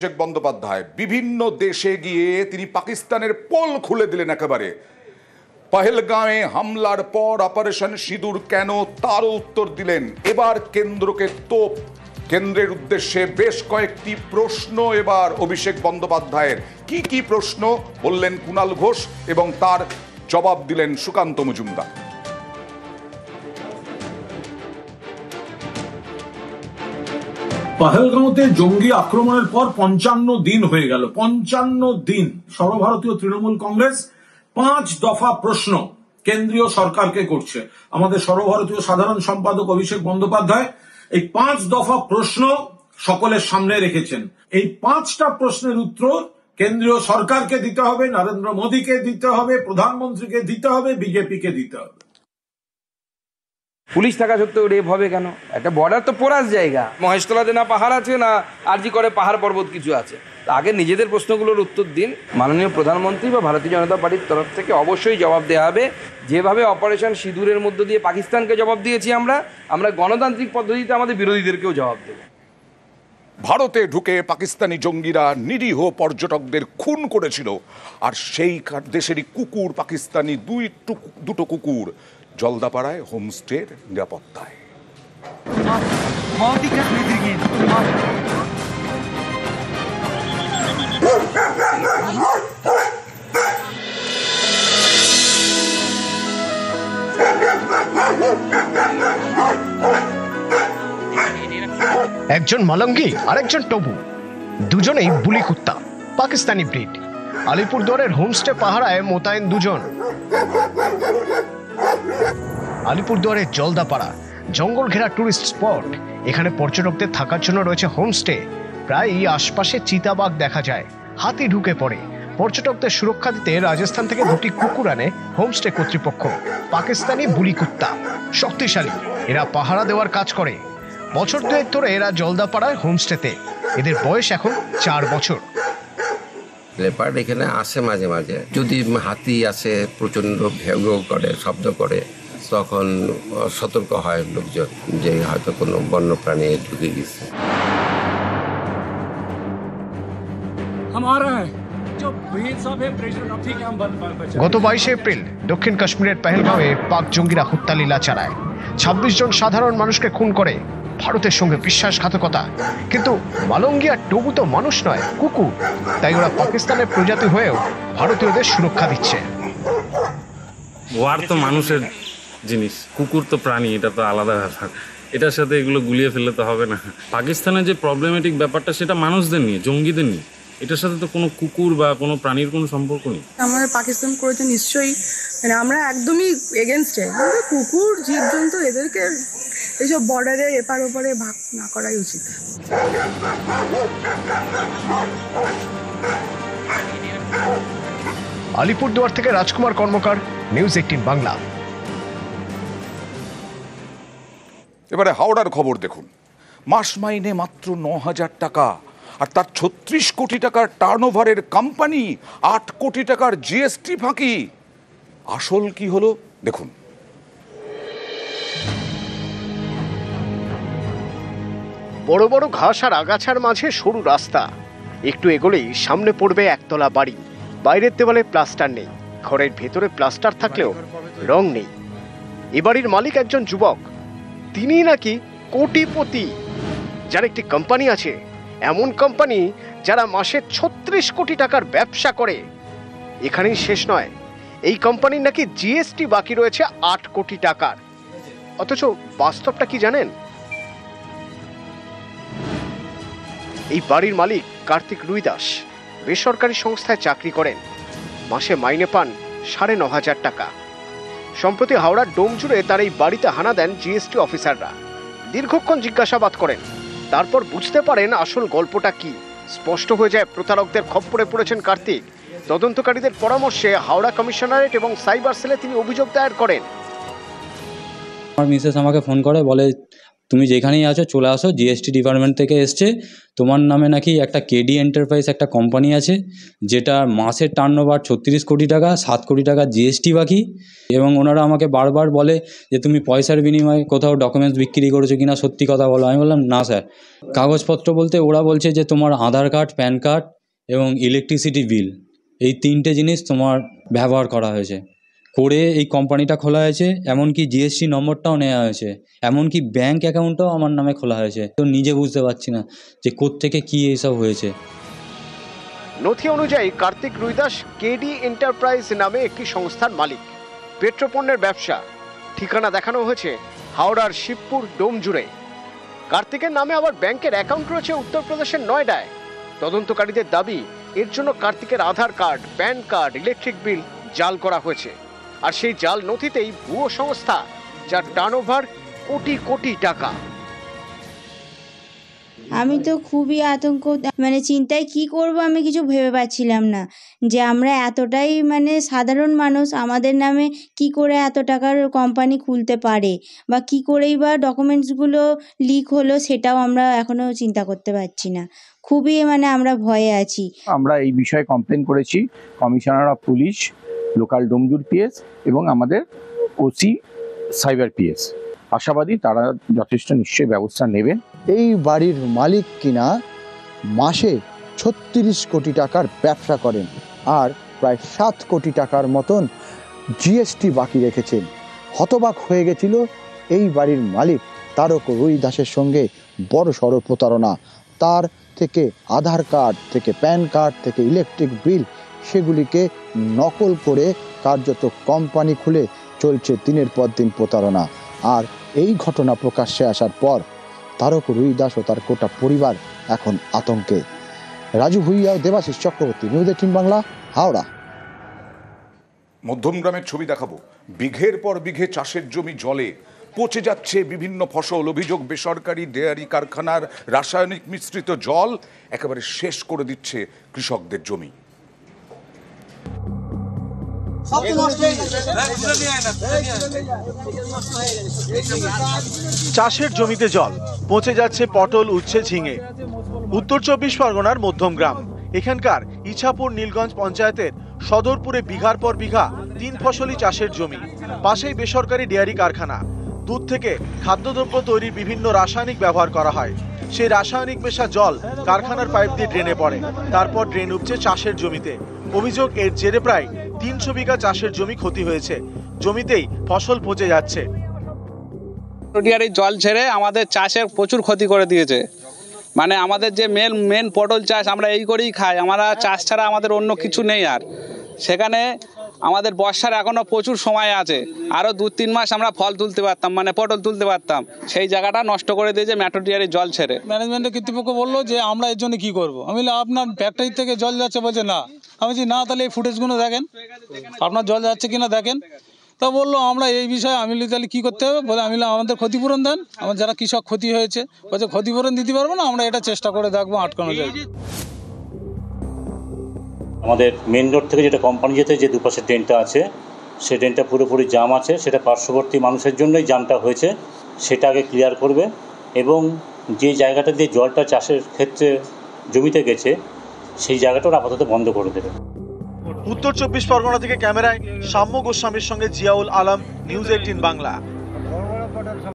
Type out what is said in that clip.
অভিষেক বন্দ্যোপাধ্যায় বিভিন্ন দেশে গিয়ে তিনি পাকিস্তানের পোল খুলে দিলেন একেবারে। পহেলগাঁওয়ে হামলার পর অপারেশন সিঁদুর কেন তারও উত্তর দিলেন। এবার কেন্দ্রকে তোপ, কেন্দ্রের উদ্দেশ্যে বেশ কয়েকটি প্রশ্ন এবার অভিষেক বন্দ্যোপাধ্যায়ের। কি কি প্রশ্ন বললেন কুণাল ঘোষ এবং তার জবাব দিলেন সুকান্ত মজুমদার। পহেলগাঁওতে জঙ্গি আক্রমণের পর 55 দিন হয়ে গেল। 55 দিন সর্বভারতীয় তৃণমূল কংগ্রেস 5 দফা প্রশ্ন কেন্দ্রীয় সরকারকে করছে। আমাদের সর্বভারতীয় সাধারণ সম্পাদক অভিষেক বন্দ্যোপাধ্যায় এই 5 দফা প্রশ্ন সকলের সামনে রেখেছেন। এই 5টা প্রশ্নের উত্তর কেন্দ্রীয় সরকারকে দিতে হবে, নরেন্দ্র মোদীকে দিতে হবে, প্রধানমন্ত্রীকে দিতে হবে, বিজেপিকে দিতে হবে। পুলিশ থাকা সত্ত্বেও রেপ হবে কেন? একটা বর্ডার তো পোরাস জায়গা, মহেশতলাতে না পাহাড় আছে না আরজি করে পাহাড় পর্বত কিছু আছে। আগে নিজেদের প্রশ্নগুলোর উত্তর দিন। মাননীয় প্রধানমন্ত্রী বা ভারতীয় জনতা পার্টির তরফ থেকে অবশ্যই জবাব দেওয়া হবে। যেভাবে অপারেশন সিঁদুরের মধ্য দিয়ে পাকিস্তানকে জবাব দিয়েছি আমরা গণতান্ত্রিক পদ্ধতিতে আমাদের বিরোধীদেরকেও জবাব দেব। ভারতে ঢুকে পাকিস্তানি জঙ্গিরা নিরীহ পর্যটকদের খুন করেছিল, আর সেই দেশেরই কুকুর, পাকিস্তানি দুটো কুকুর জলদাপাড়ায় হোমস্টের নিরাপত্তায়। একজন মালঙ্গি আরেকজন টবু, দুজনেই বুলি কুত্তা, পাকিস্তানি ব্রিড। আলিপুরদুয়ারের হোমস্টে পাহারায় মোতায়েন দুজন। আলিপুরদুয়ারের জলদাপাড়া জঙ্গল ঘেরা টুরিস্ট স্পট। এখানে পর্যটকদের থাকার জন্য রয়েছে হোমস্টে। প্রায় আশপাশে চিতাবাঘ দেখা যায়, হাতি ঢুকে পড়ে। পর্যটকদের সুরক্ষা দিতে রাজস্থান থেকে 2টি কুকুর আনে হোমস্টে কর্তৃপক্ষ। পাকিস্তানি বুলি কুত্তা, শক্তিশালী, এরা পাহারা দেওয়ার কাজ করে। বছর 2 ধরে এরা জলদাপাড়ায় হোমস্টেতে। এদের বয়স এখন 4 বছর। লেপার্ড এখানে আসে মাঝে মাঝে, যদি হাতি আসে প্রচণ্ড ঘেউ ঘেউ করে, শব্দ করে, তখন সতর্ক হয় লোকজন যে হয়তো কোনো বন্যপ্রাণী ঢুকে গেছে। গত 22 এপ্রিল দক্ষিণ কাশ্মীরের পহেলগাঁওয়ে পাক জঙ্গিরা হত্যালীলা চালায়। 26 জন সাধারণ মানুষকে খুন করে। ভারতের সঙ্গে বিশ্বাসঘাতকতা। কিন্তু মালঙ্গি আর টবু তো মানুষ নয়, কুকুর। তাই ওরা পাকিস্তানের প্রজাতি হয়েও ভারতীয়দের সুরক্ষা দিচ্ছে। ওয়ার তো মানুষের জিনিস, কুকুর তো প্রাণী, এটা তো আলাদা ব্যাপার। এটার সাথে এগুলো গুলিয়ে ফেললে তো হবে না। পাকিস্তানের যে প্রবলেমেটিক ব্যাপারটা সেটা মানুষদের নিয়ে, জঙ্গিদের নিয়ে। এটার সাথে তো কোনো কুকুর বা কোনো প্রাণীর কোনো সম্পর্ক নেই। আমাদের পাকিস্তান করেছে নিশ্চয়ই, মানে আমরা একদমই এগেনস্টে। কুকুর, জীবজন্তু, এদেরকে এইসব বর্ডারে এপার ওপারে ভাগ না করাই উচিত। আলিপুরদুয়ার থেকে রাজকুমার কর্মকার, নিউজ 18 বাংলা। এবারে হাওড়ার খবর দেখুন। মাস মাইনে মাত্র 9,000 টাকা, আর তার 36 কোটি টাকার টার্নওভারের কোম্পানি, 8 কোটি টাকার জিএসটি ফাঁকি। আসল কি হলো দেখুন। বড় বড় ঘাস আর আগাছার মাঝে সরু রাস্তা। একটু এগোলেই সামনে পড়বে একতলা বাড়ি। বাইরের দেওয়ালে প্লাস্টার নেই, ঘরের ভেতরে প্লাস্টার থাকলেও রং নেই। এ বাড়ির মালিক একজন যুবক। তিনি নাকি কোটিপতি, যার একটি কোম্পানি আছে। এমন কোম্পানি যারা মাসে 36 কোটি টাকার ব্যবসা করে। এখানেই শেষ নয়, এই কোম্পানির নাকি জিএসটি বাকি রয়েছে 8 কোটি টাকার। অথচ বাস্তবটা কি জানেন? এই বাড়ির মালিক কার্তিক রুইদাস বেসরকারি সংস্থায় চাকরি করেন। মাসে মাইনে পান 9,500 টাকা। সম্প্রতি হাওড়ার ডোমজুড়ে তার এই বাড়িতে হানা দেন জিএসটি অফিসাররা। দীর্ঘক্ষণ জিজ্ঞাসাবাদ করেন। তারপর বুঝতে পারেন আসল গল্পটা কি। স্পষ্ট হয়ে যায় প্রতারকদের খপ্পরে পড়েছেন কার্তিক। তদন্তকারীদের পরামর্শে হাওড়া কমিশনারেট এবং সাইবার সেলে তিনি অভিযোগ দায়ের করেন। আমার মিসেস আমাকে ফোন করে, বলে তুমি যেখানেই আছো চলে আসো, জিএসটি ডিপার্টমেন্ট থেকে এসছে, তোমার নামে নাকি একটা কেডি এন্টারপ্রাইজ একটা কোম্পানি আছে যেটা মাসের টার্নওভার 36 কোটি টাকা, 7 কোটি টাকা জিএসটি বাকি। এবং ওনারা আমাকে বারবার বলে যে তুমি পয়সার বিনিময়ে কোথাও ডকুমেন্টস বিক্রি করেছো কিনা, সত্যি কথা বলো। আমি বললাম না স্যার। কাগজপত্র বলতে ওরা বলছে যে তোমার আধার কার্ড, প্যান কার্ড এবং ইলেকট্রিসিটি বিল, এই 3টে জিনিস তোমার ব্যবহার করা হয়েছে করে এই কোম্পানিটা খোলা হয়েছে। এমনকি জিএসটি নম্বরটাও নেওয়া হয়েছে, এমনকি ব্যাংক অ্যাকাউন্টটাও আমার নামে খোলা হয়েছে। তো নিজে বুঝতে পারছি না যে কোত্থেকে কী এইসব হয়েছে। নথি অনুযায়ী কার্তিক রুইদাস কেডি এন্টারপ্রাইজ নামে একটি সংস্থার মালিক। পেট্রোপণ্যের ব্যবসা। ঠিকানা দেখানো হয়েছে হাওড়ার শিবপুর ডোমজুড়ে। কার্তিকের নামে আবার ব্যাংকের অ্যাকাউন্ট রয়েছে উত্তরপ্রদেশের নয়ডায়। তদন্তকারীদের দাবি এর জন্য কার্তিকের Aadhaar card, PAN card, electric bill জাল করা হয়েছে। আর সেই জাল নথিতেই ভুয়ো সংস্থা, যার টার্নওভার কোটি কোটি টাকা। আমি তো খুবই আতঙ্ক, মানে চিন্তায় কি করব আমি কিছু ভেবে পাচ্ছিলাম না যে আমরা এতটাই মানে সাধারণ মানুষ, আমাদের নামে কি করে এত টাকার কোম্পানি খুলতে পারে বা কি করেই বা ডকুমেন্টসগুলো লিক হলো সেটাও আমরা এখনো চিন্তা করতে পারছি না। খুবই মানে আমরা ভয়ে আছি। আমরা এই বিষয়ে কমপ্লেন করেছি commissioner of police, local Domjur PS এবং আমাদের ওসি সাইবার পিএস। আশাবাদী তারা যথেষ্ট নিশ্চয়ই ব্যবস্থা নেবেন। এই বাড়ির মালিক কিনা মাসে 36 কোটি টাকার ব্যবসা করেন আর প্রায় 7 কোটি টাকার মতন জিএসটি বাকি রেখেছেন। হতবাক হয়ে গেছিল এই বাড়ির মালিক। তারক রুইদাসের সঙ্গে বড় সড় প্রতারণা। তার থেকে আধার কার্ড থেকে প্যান কার্ড থেকে ইলেকট্রিক বিল সেগুলিকে নকল করে কার্যত কোম্পানি খুলে চলছে দিনের পর দিন প্রতারণা। আর এই ঘটনা প্রকাশ্যে আসার পর তারক রুইদাস ও তার গোটা পরিবার এখন আতঙ্কে। রাজু ভুইয়া ও দেবাশিস চক্রবর্তী, নিউজ 18 বাংলা, হাওড়া। মধ্যমগ্রামের ছবি দেখাবো। বিঘের পর বিঘে চাষের জমি জলে পচে যাচ্ছে বিভিন্ন ফসল। অভিযোগ বেসরকারি ডেয়ারি কারখানার রাসায়নিক মিশ্রিত জল একেবারে শেষ করে দিচ্ছে কৃষকদের জমি। চাষের জমিতে জল, পচে যাচ্ছে পটল, উচ্ছে, ঝিঙে। উত্তর 24 পরগনার মধ্যমগ্রাম। এখানকার ইছাপুর নীলগঞ্জ পঞ্চায়েতের সদরপুরে বিঘার পর বিঘা 3 ফসলি চাষের জমি। পাশেই বেসরকারি ডেয়ারি কারখানা। দুধ থেকে খাদ্যদ্রব্য তৈরির বিভিন্ন রাসায়নিক ব্যবহার করা হয়। সেই রাসায়নিক মেশা জল কারখানার পাইপ দিয়ে ড্রেনে পড়ে, তারপর ড্রেন উপচে চাষের জমিতে। অভিযোগ এর জেরে প্রায় 300 বিঘা চাষের জমি ক্ষতি হয়েছে। জমিতেই ফসল পচে যাচ্ছে। ডেয়ারির জল ছেড়ে আমাদের চাষের প্রচুর ক্ষতি করে দিয়েছে। মানে আমাদের যে মেন পটল চাষ আমরা এই করেই খাই, আমরা চাষ ছাড়া আমাদের অন্য কিছু নেই। আর সেখানে আমাদের বর্ষার এখনো প্রচুর সময় আছে, আরও 2-3 মাস আমরা ফল তুলতে পারতাম, মানে পটল তুলতে পারতাম। সেই জায়গাটা নষ্ট করে দিয়েছে মেট্রো ডেয়ারির জল ছেড়ে। ম্যানেজমেন্টের কর্তৃপক্ষ বললো যে আমরা এর জন্য কি করবো। আমি আপনার ফ্যাক্টরি থেকে জল যাচ্ছে, বলছে না। আমি বলছি না, তাহলে এই ফুটেজগুলো দেখেন, আপনার জল যাচ্ছে কিনা দেখেন। তা বললো আমরা এই বিষয়ে আমি তাহলে কী করতে হবে, বলে আমি আমাদের ক্ষতিপূরণ দেন। আমার যারা কৃষক ক্ষতি হয়েছে বলছে ক্ষতিপূরণ দিতে পারবো না, আমরা এটা চেষ্টা করে দেখবো আটকানো যায়। আমাদের মেন রোড থেকে যেটা কোম্পানি যেতে যে দুপাশে ড্রেনটা আছে, সেই ড্রেনটা পুরোপুরি জাম আছে। সেটা পার্শ্ববর্তী মানুষের জন্যই জামটা হয়েছে, সেটা আগে ক্লিয়ার করবে। এবং যে জায়গাটা দিয়ে জলটা চাষের ক্ষেত্রে জমিতে গেছে সেই জায়গাটা আপাতত বন্ধ করে দেবে। উত্তর 24 পরগনা থেকে ক্যামেরায় সাম্য গোস্বামীর সঙ্গে জিয়াউল আলম, নিউজ 18 বাংলা।